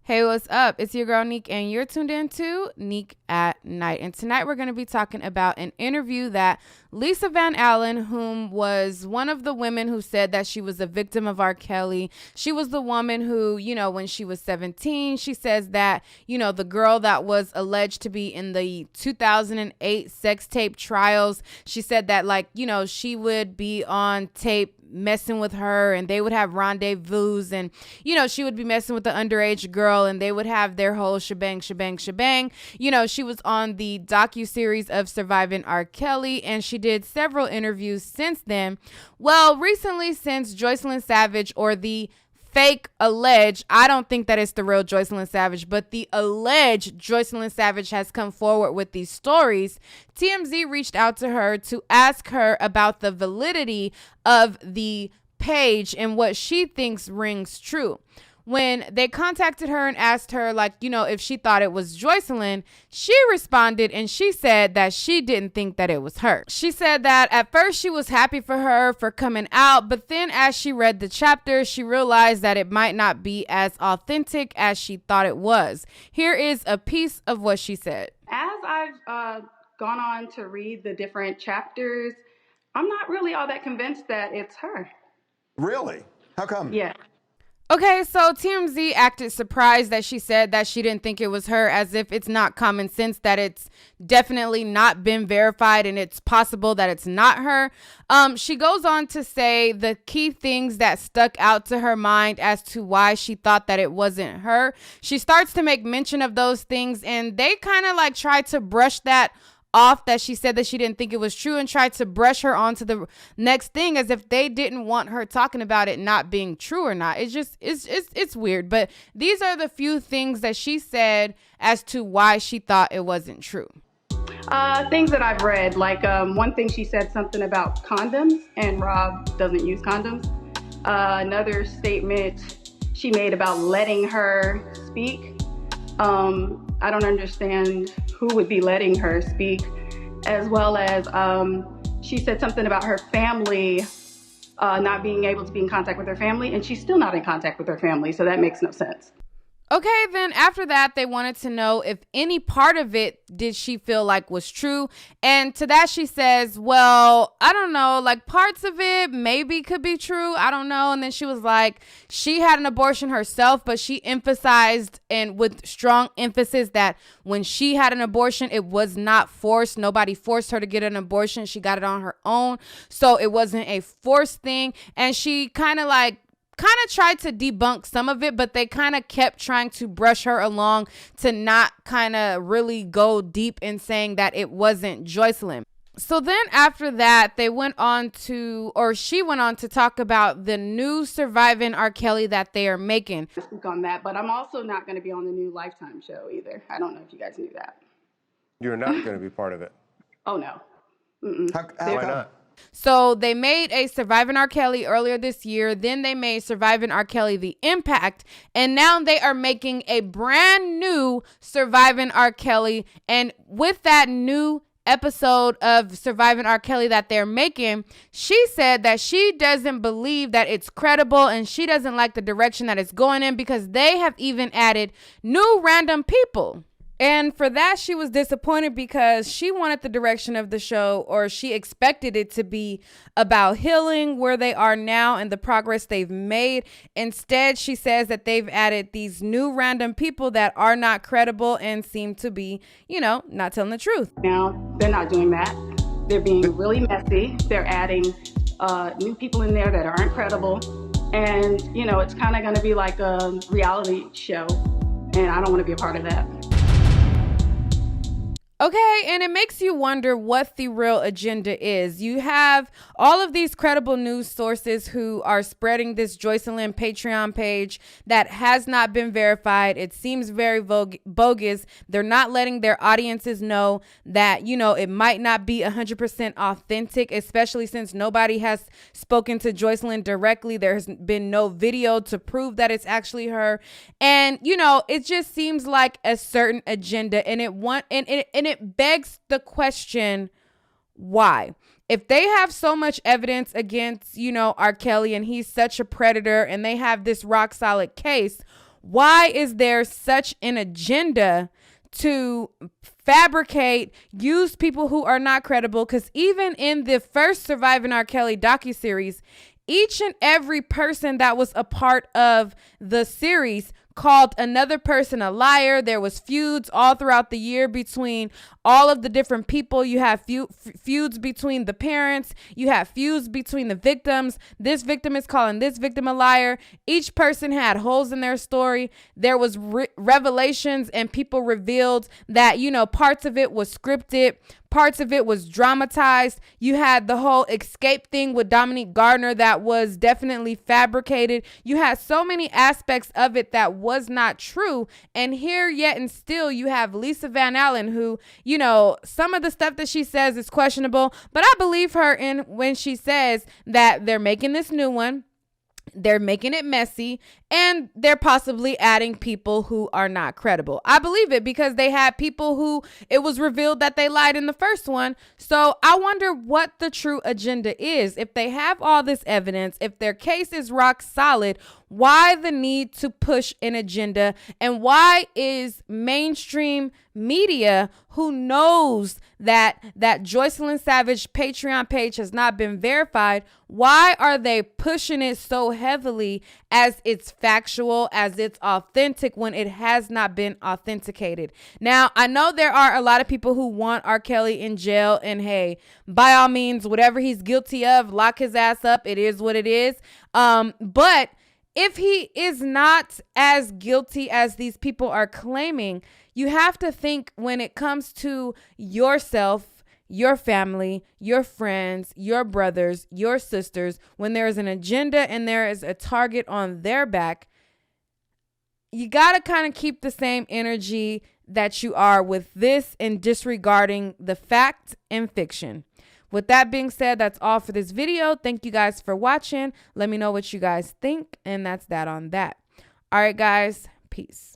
Hey, what's up? It's your girl Neek, and you're tuned in to Neek at Night. And tonight we're going to be talking about an interview that Lisa Van Allen, whom was one of the women who said that she was a victim of R. Kelly. She was the woman who, when she was 17, she says that, the girl that was alleged to be in the 2008 sex tape trials, she said that, she would be on tape messing with her and they would have rendezvous and she would be messing with the underage girl and they would have their whole shebang. She was on the docuseries of Surviving R. Kelly and she did several interviews since then. Well, recently, since Joycelyn Savage, or the fake alleged, I don't think that it's the real Joycelyn Savage, but the alleged Joycelyn Savage has come forward with these stories, TMZ reached out to her to ask her about the validity of the page and what she thinks rings true. When they contacted her and asked her, if she thought it was Joycelyn, she responded and she said that she didn't think that it was her. She said that at first she was happy for her for coming out, but then as she read the chapter, she realized that it might not be as authentic as she thought it was. Here is a piece of what she said. As I've gone on to read the different chapters, I'm not really all that convinced that it's her. Really? How come? Yeah. Okay, so TMZ acted surprised that she said that she didn't think it was her, as if it's not common sense that it's definitely not been verified and it's possible that it's not her. She goes on to say the key things that stuck out to her mind as to why she thought that it wasn't her. She starts to make mention of those things and they kind of try to brush that off, that she said that she didn't think it was true, and tried to brush her on to the next thing as if they didn't want her talking about it not being true or not. It's weird, but these are the few things that she said as to why she thought it wasn't true. Things that I've read, one thing she said something about condoms, and Rob doesn't use condoms. Another statement she made about letting her speak. I don't understand who would be letting her speak, as well as she said something about her family not being able to be in contact with her family, and she's still not in contact with her family, so that makes no sense. Okay, then after that, they wanted to know if any part of it did she feel like was true. And to that, she says, well, I don't know, parts of it maybe could be true. I don't know. And then she was like, she had an abortion herself, but she emphasized, and with strong emphasis, that when she had an abortion, it was not forced. Nobody forced her to get an abortion. She got it on her own. So it wasn't a forced thing. And she kind of tried to debunk some of it, but they kind of kept trying to brush her along to not kind of really go deep in saying that it wasn't Joycelyn. So then after that, she went on to talk about the new Surviving R. Kelly that they are making. I speak on that, but I'm also not going to be on the new Lifetime show either. I don't know if you guys knew that. You're not going to be part of it. Oh, no. Why not? So they made a Surviving R. Kelly earlier this year. Then they made Surviving R. Kelly The Impact. And now they are making a brand new Surviving R. Kelly. And with that new episode of Surviving R. Kelly that they're making, she said that she doesn't believe that it's credible and she doesn't like the direction that it's going in because they have even added new random people. And for that, she was disappointed because she wanted the direction of the show, or she expected it to be about healing where they are now and the progress they've made. Instead, she says that they've added these new random people that are not credible and seem to be, not telling the truth. Now, they're not doing that. They're being really messy. They're adding new people in there that aren't credible. And, it's kind of going to be like a reality show. And I don't want to be a part of that. Okay, and it makes you wonder what the real agenda is. You have all of these credible news sources who are spreading this Joycelyn Patreon page that has not been verified. It seems very bogus. They're not letting their audiences know that, it might not be 100% authentic, especially since nobody has spoken to Joycelyn directly. There's been no video to prove that it's actually her. And, it just seems like a certain agenda, and it begs the question, why? If they have so much evidence against, R. Kelly, and he's such a predator, and they have this rock solid case, Why is there such an agenda to fabricate, use people who are not credible? Because even in the first Surviving R. Kelly docuseries, each and every person that was a part of the series called another person a liar. There was feuds all throughout the year between all of the different people. You have feuds between the parents. You have feuds between the victims. This victim is calling this victim a liar. Each person had holes in their story. There was revelations, and people revealed that, you know, parts of it was scripted. Parts of it was dramatized. You had the whole escape thing with Dominique Gardner that was definitely fabricated. You had so many aspects of it that was not true. And here yet and still you have Lisa Van Allen, who, you know, some of the stuff that she says is questionable, but I believe her in when she says that they're making this new one. They're making it messy, and they're possibly adding people who are not credible. I believe it because they had people who it was revealed that they lied in the first one. So I wonder what the true agenda is. If they have all this evidence, if their case is rock solid, why the need to push an agenda? And why is mainstream media, who knows that Joycelyn Savage Patreon page has not been verified, why are they pushing it so heavily as it's factual, as it's authentic, when it has not been authenticated? Now, I know there are a lot of people who want R. Kelly in jail, and hey, by all means, whatever he's guilty of, lock his ass up. It is what it is. But if he is not as guilty as these people are claiming, you have to think, when it comes to yourself, your family, your friends, your brothers, your sisters, when there is an agenda and there is a target on their back, you got to kind of keep the same energy that you are with this and disregarding the fact and fiction. With that being said, that's all for this video. Thank you guys for watching. Let me know what you guys think. And that's that on that. All right, guys. Peace.